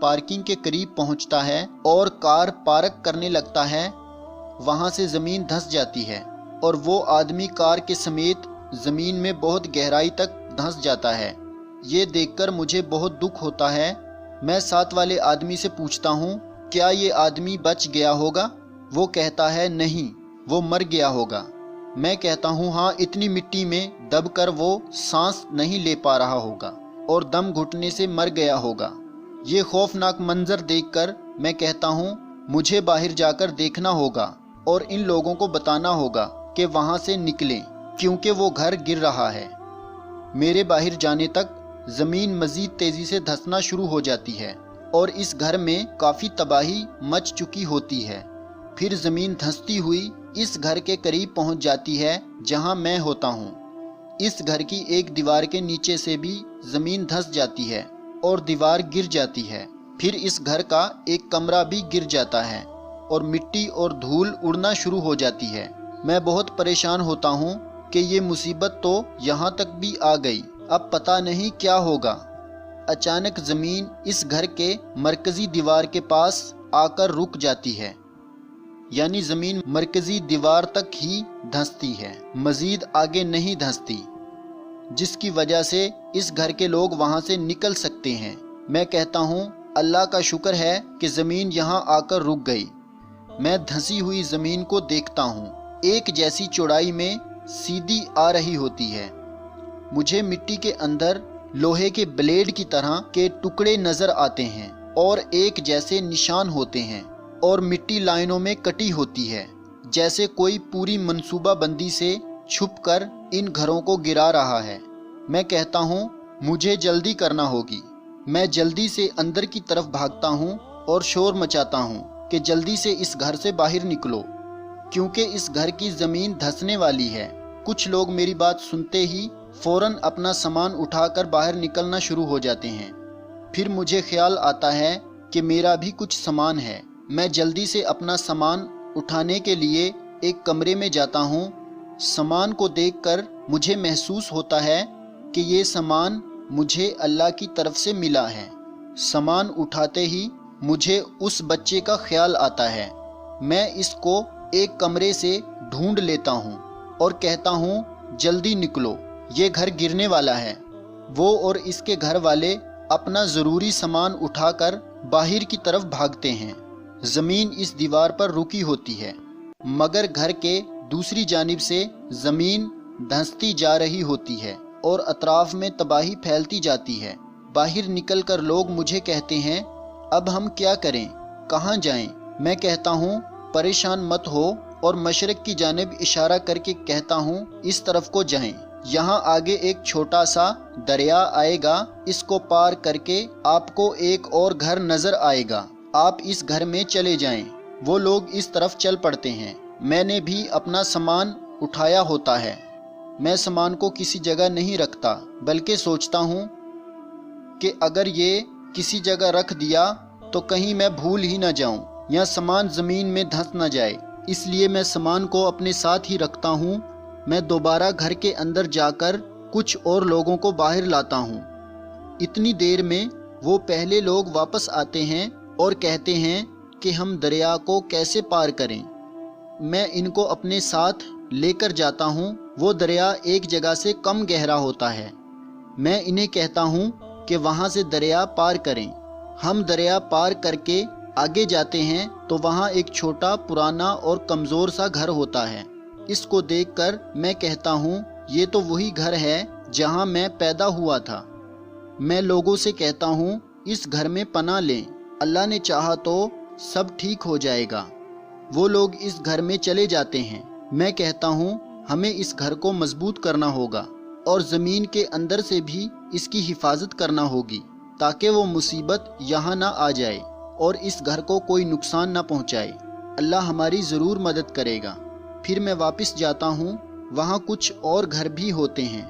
Parking کے قریب پہنچتا ہے اور کار پارک کرنے لگتا ہے، وہاں سے زمین دھنس جاتی ہے اور وہ آدمی کار کے سمیت زمین میں بہت گہرائی تک دھنس جاتا ہے۔ یہ دیکھ کر مجھے بہت دکھ ہوتا ہے۔ میں ساتھ والے آدمی سے پوچھتا ہوں، کیا یہ آدمی بچ گیا ہوگا؟ وہ کہتا ہے نہیں، وہ مر گیا ہوگا۔ میں کہتا ہوں ہاں، اتنی مٹی میں دب کر وہ سانس نہیں لے پا رہا ہوگا اور دم گھٹنے سے مر گیا ہوگا۔ یہ خوفناک منظر دیکھ کر میں کہتا ہوں مجھے باہر جا کر دیکھنا ہوگا اور ان لوگوں کو بتانا ہوگا کہ وہاں سے نکلیں، کیونکہ وہ گھر گر رہا ہے۔ میرے باہر جانے تک زمین مزید تیزی سے دھنسنا شروع ہو جاتی ہے اور اس گھر میں کافی تباہی مچ چکی ہوتی ہے۔ پھر زمین دھنستی ہوئی اس گھر کے قریب پہنچ جاتی ہے جہاں میں ہوتا ہوں۔ اس گھر کی ایک دیوار کے نیچے سے بھی زمین دھنس جاتی ہے اور دیوار گر جاتی ہے۔ پھر اس گھر کا ایک کمرہ بھی گر جاتا ہے اور مٹی اور دھول اڑنا شروع ہو جاتی ہے۔ میں بہت پریشان ہوتا ہوں کہ یہ مصیبت تو یہاں تک بھی آ گئی، اب پتہ نہیں کیا ہوگا۔ اچانک زمین اس گھر کے مرکزی دیوار کے پاس آ کر رک جاتی ہے، یعنی زمین مرکزی دیوار تک ہی دھنستی ہے، مزید آگے نہیں دھنستی، جس کی وجہ سے اس گھر کے لوگ وہاں سے نکل سکتے ہیں۔ میں کہتا ہوں اللہ کا شکر ہے کہ زمین یہاں آ کر رک گئی۔ میں دھنسی ہوئی زمین کو دیکھتا ہوں، ایک جیسی چوڑائی میں سیدھی آ رہی ہوتی ہے۔ مجھے مٹی کے اندر لوہے کے بلیڈ کی طرح کے ٹکڑے نظر آتے ہیں اور ایک جیسے نشان ہوتے ہیں اور مٹی لائنوں میں کٹی ہوتی ہے، جیسے کوئی پوری منصوبہ بندی سے چھپ کر ان گھروں کو گرا رہا ہے۔ میں کہتا ہوں مجھے جلدی کرنا ہوگی۔ میں جلدی سے اندر کی طرف بھاگتا ہوں اور شور مچاتا ہوں کہ جلدی سے اس گھر سے باہر نکلو، کیونکہ اس گھر کی زمین دھنسنے والی ہے۔ کچھ لوگ میری بات سنتے ہی فوراً اپنا سامان اٹھا کر باہر نکلنا شروع ہو جاتے ہیں۔ پھر مجھے خیال آتا ہے کہ میرا بھی کچھ سامان ہے۔ میں جلدی سے اپنا سامان اٹھانے کے لیے ایک کمرے میں جاتا ہوں۔ سامان کو دیکھ کر مجھے محسوس ہوتا ہے کہ یہ سامان مجھے اللہ کی طرف سے ملا ہے۔ سامان اٹھاتے ہی مجھے اس بچے کا خیال آتا ہے۔ میں اس کو ایک کمرے سے ڈھونڈ لیتا ہوں اور کہتا ہوں جلدی نکلو، یہ گھر گرنے والا ہے۔ وہ اور اس کے گھر والے اپنا ضروری سامان اٹھا کر باہر کی طرف بھاگتے ہیں۔ زمین اس دیوار پر رکی ہوتی ہے، مگر گھر کے دوسری جانب سے زمین دھنستی جا رہی ہوتی ہے اور اطراف میں تباہی پھیلتی جاتی ہے۔ باہر نکل کر لوگ مجھے کہتے ہیں اب ہم کیا کریں، کہاں جائیں؟ میں کہتا ہوں پریشان مت ہو اور مشرق کی جانب اشارہ کر کے کہتا ہوں اس طرف کو جائیں۔ یہاں آگے ایک چھوٹا سا دریا آئے گا، اس کو پار کر کے آپ کو ایک اور گھر نظر آئے گا، آپ اس گھر میں چلے جائیں۔ وہ لوگ اس طرف چل پڑتے ہیں۔ میں نے بھی اپنا سامان اٹھایا ہوتا ہے۔ میں سامان کو کسی جگہ نہیں رکھتا، بلکہ سوچتا ہوں کہ اگر یہ کسی جگہ رکھ دیا تو کہیں میں بھول ہی نہ جاؤں یا سامان زمین میں دھنس نہ جائے، اس لیے میں سامان کو اپنے ساتھ ہی رکھتا ہوں۔ میں دوبارہ گھر کے اندر جا کر کچھ اور لوگوں کو باہر لاتا ہوں۔ اتنی دیر میں وہ پہلے لوگ واپس آتے ہیں اور کہتے ہیں کہ ہم دریا کو کیسے پار کریں۔ میں ان کو اپنے ساتھ لے کر جاتا ہوں۔ وہ دریا ایک جگہ سے کم گہرا ہوتا ہے۔ میں انہیں کہتا ہوں کہ وہاں سے دریا پار کریں۔ ہم دریا پار کر کے آگے جاتے ہیں تو وہاں ایک چھوٹا پرانا اور کمزور سا گھر ہوتا ہے۔ اس کو دیکھ کر میں کہتا ہوں یہ تو وہی گھر ہے جہاں میں پیدا ہوا تھا۔ میں لوگوں سے کہتا ہوں اس گھر میں پناہ لیں، اللہ نے چاہا تو سب ٹھیک ہو جائے گا۔ وہ لوگ اس گھر میں چلے جاتے ہیں۔ میں کہتا ہوں ہمیں اس گھر کو مضبوط کرنا ہوگا اور زمین کے اندر سے بھی اس کی حفاظت کرنا ہوگی تاکہ وہ مصیبت یہاں نہ آ جائے اور اس گھر کو کوئی نقصان نہ پہنچائے۔ اللہ ہماری ضرور مدد کرے گا۔ پھر میں واپس جاتا ہوں۔ وہاں کچھ اور گھر بھی ہوتے ہیں۔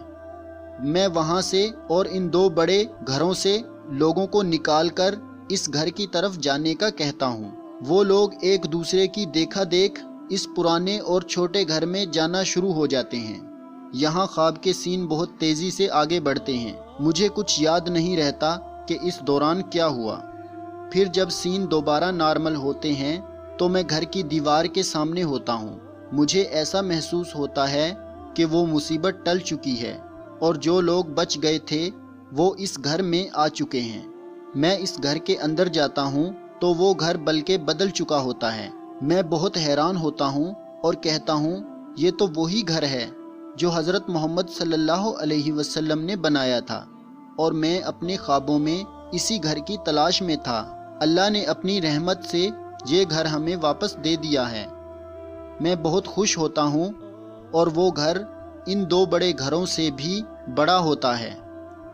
میں وہاں سے اور ان دو بڑے گھروں سے لوگوں کو نکال کر اس گھر کی طرف جانے کا کہتا ہوں۔ وہ لوگ ایک دوسرے کی دیکھا دیکھ اس پرانے اور چھوٹے گھر میں جانا شروع ہو جاتے ہیں۔ یہاں خواب کے سین بہت تیزی سے آگے بڑھتے ہیں۔ مجھے کچھ یاد نہیں رہتا کہ اس دوران کیا ہوا۔ پھر جب سین دوبارہ نارمل ہوتے ہیں تو میں گھر کی دیوار کے سامنے ہوتا ہوں۔ مجھے ایسا محسوس ہوتا ہے کہ وہ مصیبت ٹل چکی ہے اور جو لوگ بچ گئے تھے وہ اس گھر میں آ چکے ہیں۔ میں اس گھر کے اندر جاتا ہوں تو وہ گھر بلکہ بدل چکا ہوتا ہے۔ میں بہت حیران ہوتا ہوں اور کہتا ہوں یہ تو وہی گھر ہے جو حضرت محمد صلی اللہ علیہ وسلم نے بنایا تھا، اور میں اپنے خوابوں میں اسی گھر کی تلاش میں تھا۔ اللہ نے اپنی رحمت سے یہ گھر ہمیں واپس دے دیا ہے۔ میں بہت خوش ہوتا ہوں، اور وہ گھر ان دو بڑے گھروں سے بھی بڑا ہوتا ہے۔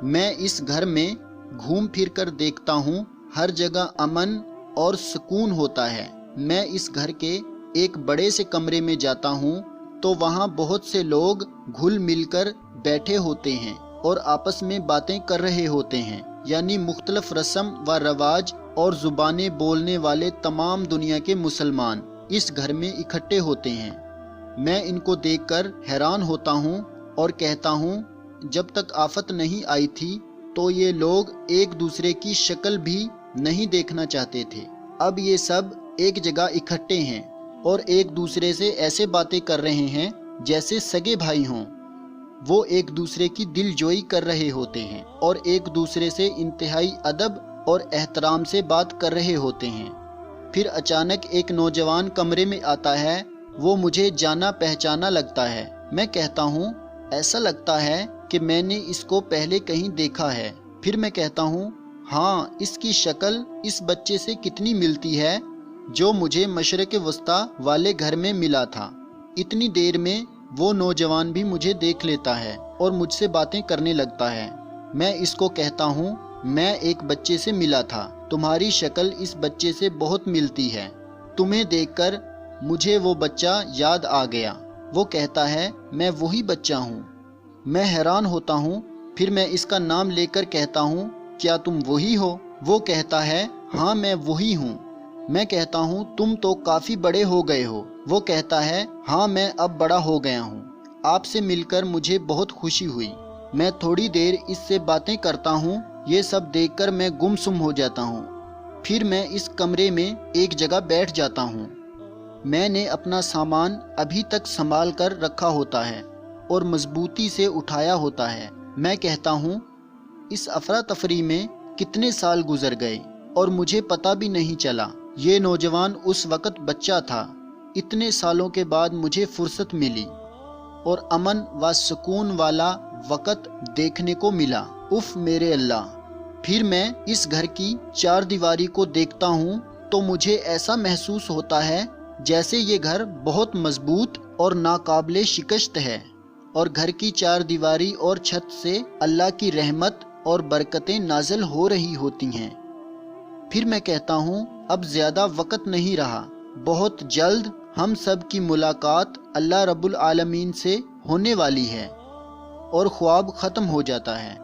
میں اس گھر میں گھوم پھر کر دیکھتا ہوں، ہر جگہ امن اور سکون ہوتا ہے۔ میں اس گھر کے ایک بڑے سے کمرے میں جاتا ہوں تو وہاں بہت سے لوگ گھل مل کر بیٹھے ہوتے ہیں اور آپس میں باتیں کر رہے ہوتے ہیں، یعنی مختلف رسم و رواج اور زبانیں بولنے والے تمام دنیا کے مسلمان اس گھر میں اکٹھے ہوتے ہیں۔ میں ان کو دیکھ کر حیران ہوتا ہوں اور کہتا ہوں جب تک آفت نہیں آئی تھی تو یہ لوگ ایک دوسرے کی شکل بھی نہیں دیکھنا چاہتے تھے۔ اب یہ سب ایک جگہ اکٹھے ہیں اور ایک دوسرے سے ایسے باتیں کر رہے ہیں جیسے سگے بھائی ہوں۔ وہ ایک دوسرے کی دل جوئی کر رہے ہوتے ہیں اور ایک دوسرے سے انتہائی ادب اور احترام سے بات کر رہے ہوتے ہیں۔ پھر اچانک ایک نوجوان کمرے میں آتا ہے، وہ مجھے جانا پہچانا لگتا ہے۔ میں کہتا ہوں ایسا لگتا ہے کہ میں نے اس کو پہلے کہیں دیکھا ہے۔ پھر میں کہتا ہوں ہاں، اس کی شکل اس بچے سے کتنی ملتی ہے جو مجھے مشرق وسطی والے گھر میں ملا تھا۔ اتنی دیر میں وہ نوجوان بھی مجھے دیکھ لیتا ہے اور مجھ سے باتیں کرنے لگتا ہے۔ میں اس کو کہتا ہوں میں ایک بچے سے ملا تھا، تمہاری شکل اس بچے سے بہت ملتی ہے۔ تمہیں دیکھ کر مجھے وہ بچہ یاد آ گیا۔ وہ کہتا ہے میں وہی بچہ ہوں۔ میں حیران ہوتا ہوں، پھر میں اس کا نام لے کر کہتا ہوں کیا تم وہی ہو؟ وہ کہتا ہے ہاں میں وہی ہوں۔ میں کہتا ہوں تم تو کافی بڑے ہو گئے ہو۔ وہ کہتا ہے ہاں میں اب بڑا ہو گیا ہوں۔ آپ سے مل کر مجھے بہت خوشی ہوئی۔ میں تھوڑی دیر اس سے باتیں کرتا ہوں، یہ سب دیکھ کر میں گم سم ہو جاتا ہوں۔ پھر میں اس کمرے میں ایک جگہ بیٹھ جاتا ہوں۔ میں نے اپنا سامان ابھی تک سنبھال کر رکھا ہوتا ہے اور مضبوطی سے اٹھایا ہوتا ہے۔ میں کہتا ہوں اس افراتفری میں کتنے سال گزر گئے اور مجھے پتہ بھی نہیں چلا۔ یہ نوجوان اس وقت بچہ تھا۔ اتنے سالوں کے بعد مجھے فرصت ملی اور امن و سکون والا وقت دیکھنے کو ملا۔ اف میرے اللہ! پھر میں اس گھر کی چار دیواری کو دیکھتا ہوں تو مجھے ایسا محسوس ہوتا ہے جیسے یہ گھر بہت مضبوط اور ناقابل شکست ہے، اور گھر کی چار دیواری اور چھت سے اللہ کی رحمت اور برکتیں نازل ہو رہی ہوتی ہیں۔ پھر میں کہتا ہوں اب زیادہ وقت نہیں رہا، بہت جلد ہم سب کی ملاقات اللہ رب العالمین سے ہونے والی ہے، اور خواب ختم ہو جاتا ہے۔